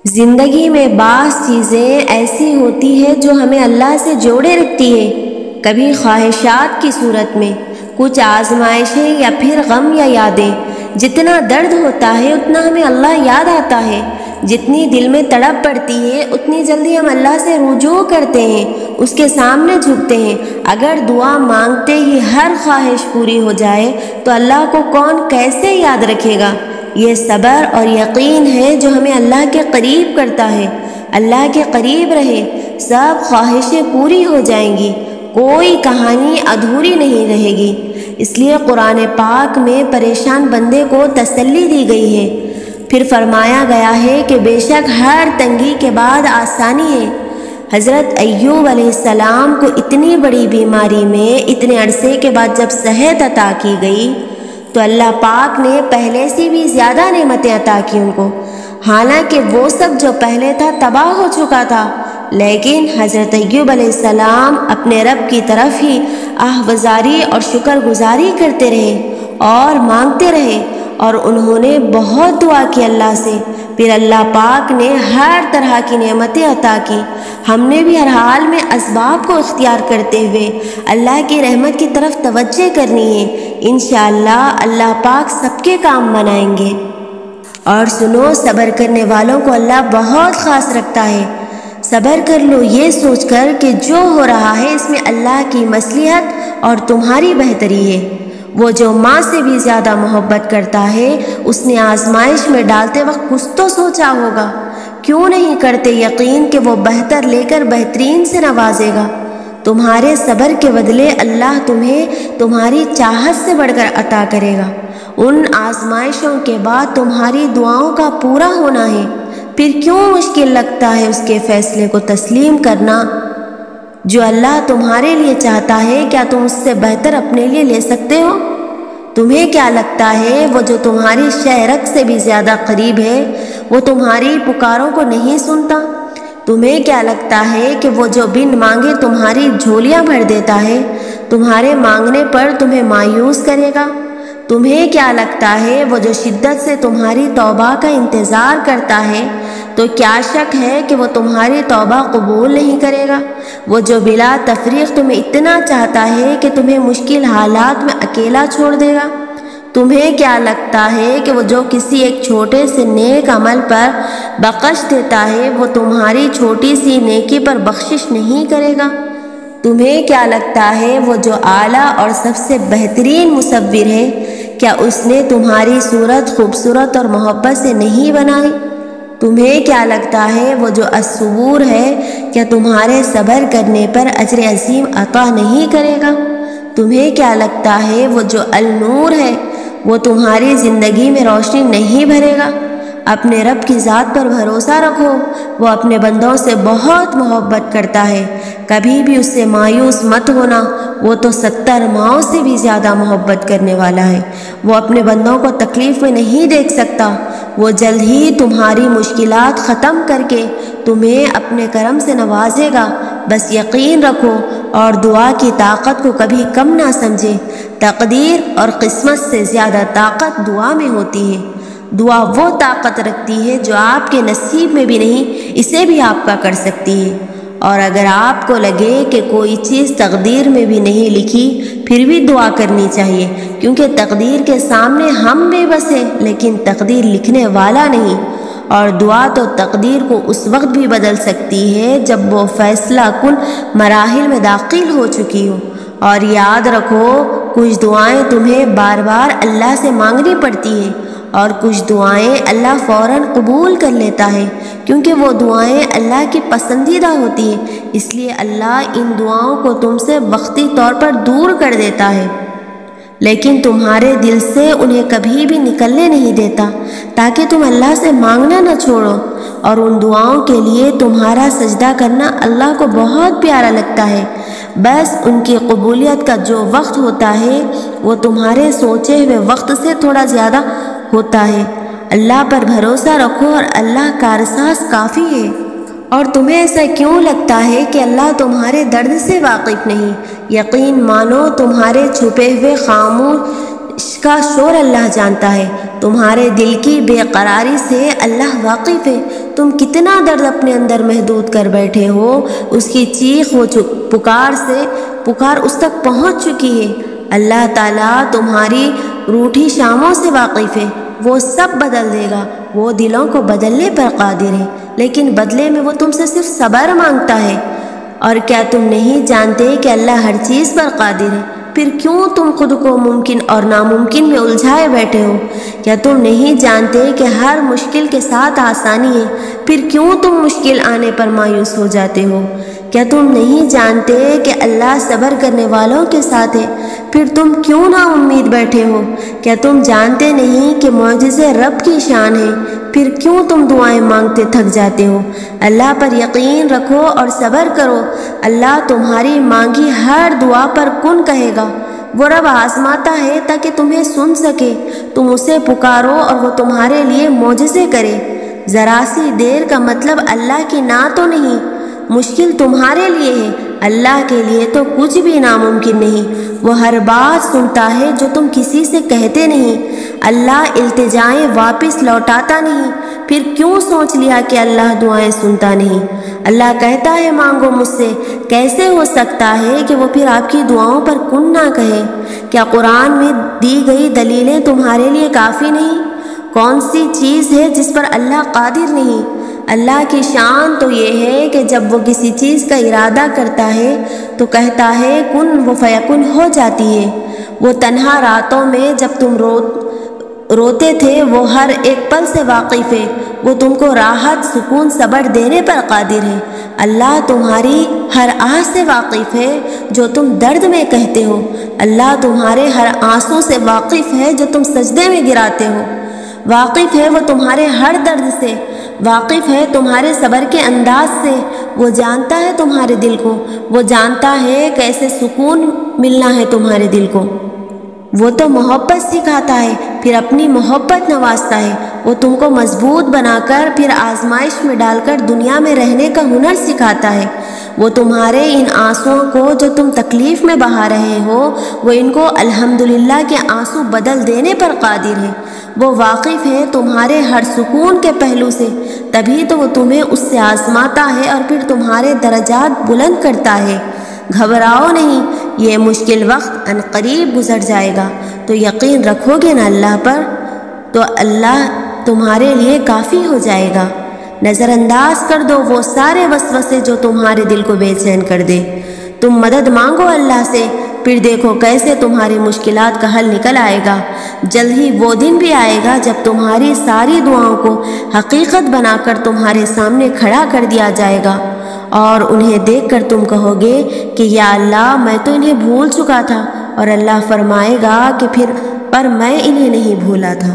زندگی میں بعض چیزیں ایسی ہوتی ہیں جو ہمیں اللہ سے جوڑے رکھتی ہیں، کبھی خواہشات کی صورت میں، کچھ آزمائشیں یا پھر غم یا یادیں۔ جتنا درد ہوتا ہے اتنا ہمیں اللہ یاد آتا ہے، جتنی دل میں تڑپ پڑتی ہے اتنی جلدی ہم اللہ سے رجوع کرتے ہیں، اس کے سامنے جھکتے ہیں۔ اگر دعا مانگتے ہی ہر خواہش پوری ہو جائے تو اللہ کو کون کیسے یاد رکھے گا؟ یہ صبر اور یقین ہے جو ہمیں اللہ کے قریب کرتا ہے۔ اللہ کے قریب رہے، سب خواہشیں پوری ہو جائیں گی، کوئی کہانی ادھوری نہیں رہے گی۔ اس لیے قرآن پاک میں پریشان بندے کو تسلی دی گئی ہے۔ پھر فرمایا گیا ہے کہ بے شک ہر تنگی کے بعد آسانی ہے۔ حضرت ایوب علیہ السلام کو اتنی بڑی بیماری میں اتنے عرصے کے بعد جب صحت عطا کی گئی تو اللہ پاک نے پہلے سے بھی زیادہ نعمتیں عطا کی ان کو، حالانکہ وہ سب جو پہلے تھا تباہ ہو چکا تھا، لیکن حضرت ایوب علیہ السلام اپنے رب کی طرف ہی آہوازاری اور شکر گزاری کرتے رہے اور مانگتے رہے، اور انہوں نے بہت دعا کی اللہ سے۔ پھر اللہ پاک نے ہر طرح کی نعمتیں عطا کی۔ ہم نے بھی ہر حال میں اسباب کو اختیار کرتے ہوئے اللہ کی رحمت کی طرف توجہ کرنی ہے۔ انشاءاللہ اللہ پاک سب کے کام بنائیں گے۔ اور سنو، صبر کرنے والوں کو اللہ بہت خاص رکھتا ہے۔ صبر کر لو یہ سوچ کر کہ جو ہو رہا ہے اس میں اللہ کی مصلحت اور تمہاری بہتری ہے۔ وہ جو ماں سے بھی زیادہ محبت کرتا ہے، اس نے آزمائش میں ڈالتے وقت کچھ تو سوچا ہوگا۔ کیوں نہیں کرتے یقین کہ وہ بہتر لے کر بہترین سے نوازے گا؟ تمہارے صبر کے بدلے اللہ تمہیں تمہاری چاہت سے بڑھ کر عطا کرے گا۔ ان آزمائشوں کے بعد تمہاری دعاؤں کا پورا ہونا ہے۔ پھر کیوں مشکل لگتا ہے اس کے فیصلے کو تسلیم کرنا؟ جو اللہ تمہارے لیے چاہتا ہے کیا تم اس سے بہتر اپنے لیے لے سکتے ہو؟ تمہیں کیا لگتا ہے وہ جو تمہاری شہرت سے بھی زیادہ قریب ہے وہ تمہاری پکاروں کو نہیں سنتا؟ تمہیں کیا لگتا ہے کہ وہ جو بن مانگے تمہاری جھولیاں بھر دیتا ہے، تمہارے مانگنے پر تمہیں مایوس کرے گا؟ تمہیں کیا لگتا ہے وہ جو شدت سے تمہاری توبہ کا انتظار کرتا ہے، تو کیا شک ہے کہ وہ تمہاری توبہ قبول نہیں کرے گا؟ وہ جو بلا تفریق تمہیں اتنا چاہتا ہے کہ تمہیں مشکل حالات میں اکیلا چھوڑ دے گا؟ تمہیں کیا لگتا ہے کہ وہ جو کسی ایک چھوٹے سے نیک عمل پر بخش دیتا ہے وہ تمہاری چھوٹی سی نیکی پر بخشش نہیں کرے گا؟ تمہیں کیا لگتا ہے وہ جو اعلیٰ اور سب سے بہترین مصور ہے، کیا اس نے تمہاری صورت خوبصورت اور محبت سے نہیں بنائی؟ تمہیں کیا لگتا ہے وہ جو الصبور ہے، کیا تمہارے صبر کرنے پر اجر عظیم عطا نہیں کرے گا؟ تمہیں کیا لگتا ہے وہ جو النور ہے وہ تمہاری زندگی میں روشنی نہیں بھرے گا؟ اپنے رب کی ذات پر بھروسہ رکھو، وہ اپنے بندوں سے بہت محبت کرتا ہے، کبھی بھی اس سے مایوس مت ہونا، وہ تو 70 ماؤں سے بھی زیادہ محبت کرنے والا ہے۔ وہ اپنے بندوں کو تکلیف میں نہیں دیکھ سکتا، وہ جلد ہی تمہاری مشکلات ختم کر کے تمہیں اپنے کرم سے نوازے گا۔ بس یقین رکھو اور دعا کی طاقت کو کبھی کم نہ سمجھے۔ تقدیر اور قسمت سے زیادہ طاقت دعا میں ہوتی ہے۔ دعا وہ طاقت رکھتی ہے جو آپ کے نصیب میں بھی نہیں، اسے بھی آپ کا کر سکتی ہے۔ اور اگر آپ کو لگے کہ کوئی چیز تقدیر میں بھی نہیں لکھی، پھر بھی دعا کرنی چاہیے، کیونکہ تقدیر کے سامنے ہم بے بس ہیں لیکن تقدیر لکھنے والا نہیں۔ اور دعا تو تقدیر کو اس وقت بھی بدل سکتی ہے جب وہ فیصلہ کن مراحل میں داخل ہو چکی ہو۔ اور یاد رکھو، کچھ دعائیں تمہیں بار بار اللہ سے مانگنی پڑتی ہیں اور کچھ دعائیں اللہ فوراً قبول کر لیتا ہے، کیونکہ وہ دعائیں اللہ کی پسندیدہ ہوتی ہیں۔ اس لیے اللہ ان دعاؤں کو تم سے وقتی طور پر دور کر دیتا ہے، لیکن تمہارے دل سے انہیں کبھی بھی نکلنے نہیں دیتا، تاکہ تم اللہ سے مانگنا نہ چھوڑو۔ اور ان دعاؤں کے لیے تمہارا سجدہ کرنا اللہ کو بہت پیارا لگتا ہے۔ بس ان کی قبولیت کا جو وقت ہوتا ہے وہ تمہارے سوچے ہوئے وقت سے تھوڑا زیادہ ہوتا ہے۔ اللہ پر بھروسہ رکھو اور اللہ کارساز کافی ہے۔ اور تمہیں ایسا کیوں لگتا ہے کہ اللہ تمہارے درد سے واقف نہیں؟ یقین مانو تمہارے چھپے ہوئے خاموش کا شور اللہ جانتا ہے، تمہارے دل کی بے قراری سے اللہ واقف ہے۔ تم کتنا درد اپنے اندر محدود کر بیٹھے ہو، اس کی چیخ و پکار اس تک پہنچ چکی ہے۔ اللہ تعالیٰ تمہاری روٹھی شاموں سے واقف ہے، وہ سب بدل دے گا، وہ دلوں کو بدلنے پر قادر ہے، لیکن بدلے میں وہ تم سے صرف صبر مانگتا ہے۔ اور کیا تم نہیں جانتے کہ اللہ ہر چیز پر قادر ہے؟ پھر کیوں تم خود کو ممکن اور ناممکن میں الجھائے بیٹھے ہو؟ کیا تم نہیں جانتے کہ ہر مشکل کے ساتھ آسانی ہے؟ پھر کیوں تم مشکل آنے پر مایوس ہو جاتے ہو؟ کیا تم نہیں جانتے کہ اللہ صبر کرنے والوں کے ساتھ ہے؟ پھر تم کیوں نا امید بیٹھے ہو؟ کیا تم جانتے نہیں کہ معجزے رب کی شان ہے؟ پھر کیوں تم دعائیں مانگتے تھک جاتے ہو؟ اللہ پر یقین رکھو اور صبر کرو، اللہ تمہاری مانگی ہر دعا پر کن کہے گا۔ وہ رب آزماتا ہے تاکہ تمہیں سن سکے، تم اسے پکارو اور وہ تمہارے لیے معجزے کرے۔ ذرا سی دیر کا مطلب اللہ کی نہ تو نہیں، مشکل تمہارے لیے ہے، اللہ کے لیے تو کچھ بھی ناممکن نہیں۔ وہ ہر بات سنتا ہے جو تم کسی سے کہتے نہیں، اللہ التجائیں واپس لوٹاتا نہیں۔ پھر کیوں سوچ لیا کہ اللہ دعائیں سنتا نہیں؟ اللہ کہتا ہے مانگو مجھ سے، کیسے ہو سکتا ہے کہ وہ پھر آپ کی دعاؤں پر کن نہ کہے؟ کیا قرآن میں دی گئی دلیلیں تمہارے لیے کافی نہیں؟ کون سی چیز ہے جس پر اللہ قادر نہیں؟ اللہ کی شان تو یہ ہے کہ جب وہ کسی چیز کا ارادہ کرتا ہے تو کہتا ہے کن وہ فیکن ہو جاتی ہے۔ وہ تنہا راتوں میں جب تم روتے تھے وہ ہر ایک پل سے واقف ہے، وہ تم کو راحت، سکون، صبر دینے پر قادر ہے۔ اللہ تمہاری ہر آہ سے واقف ہے جو تم درد میں کہتے ہو، اللہ تمہارے ہر آنسو سے واقف ہے جو تم سجدے میں گراتے ہو، واقف ہے وہ تمہارے ہر درد سے، واقف ہے تمہارے صبر کے انداز سے، وہ جانتا ہے تمہارے دل کو، وہ جانتا ہے کیسے سکون ملنا ہے تمہارے دل کو۔ وہ تو محبت سکھاتا ہے، پھر اپنی محبت نوازتا ہے۔ وہ تم کو مضبوط بنا کر پھر آزمائش میں ڈال کر دنیا میں رہنے کا ہنر سکھاتا ہے۔ وہ تمہارے ان آنسوؤں کو جو تم تکلیف میں بہا رہے ہو، وہ ان کو الحمدللہ کے آنسو بدل دینے پر قادر ہے۔ وہ واقف ہے تمہارے ہر سکون کے پہلو سے، تبھی تو وہ تمہیں اس سے آزماتا ہے اور پھر تمہارے درجات بلند کرتا ہے۔ گھبراؤ نہیں، یہ مشکل وقت عنقریب گزر جائے گا، تو یقین رکھو گے نا اللہ پر، تو اللہ تمہارے لیے کافی ہو جائے گا۔ نظر انداز کر دو وہ سارے وسوسے جو تمہارے دل کو بے چین کر دے۔ تم مدد مانگو اللہ سے، پھر دیکھو کیسے تمہاری مشکلات کا حل نکل آئے گا۔ جلد ہی وہ دن بھی آئے گا جب تمہاری ساری دعاؤں کو حقیقت بنا کر تمہارے سامنے کھڑا کر دیا جائے گا، اور انہیں دیکھ کر تم کہو گے کہ یا اللہ میں تو انہیں بھول چکا تھا، اور اللہ فرمائے گا کہ پر میں انہیں نہیں بھولا تھا۔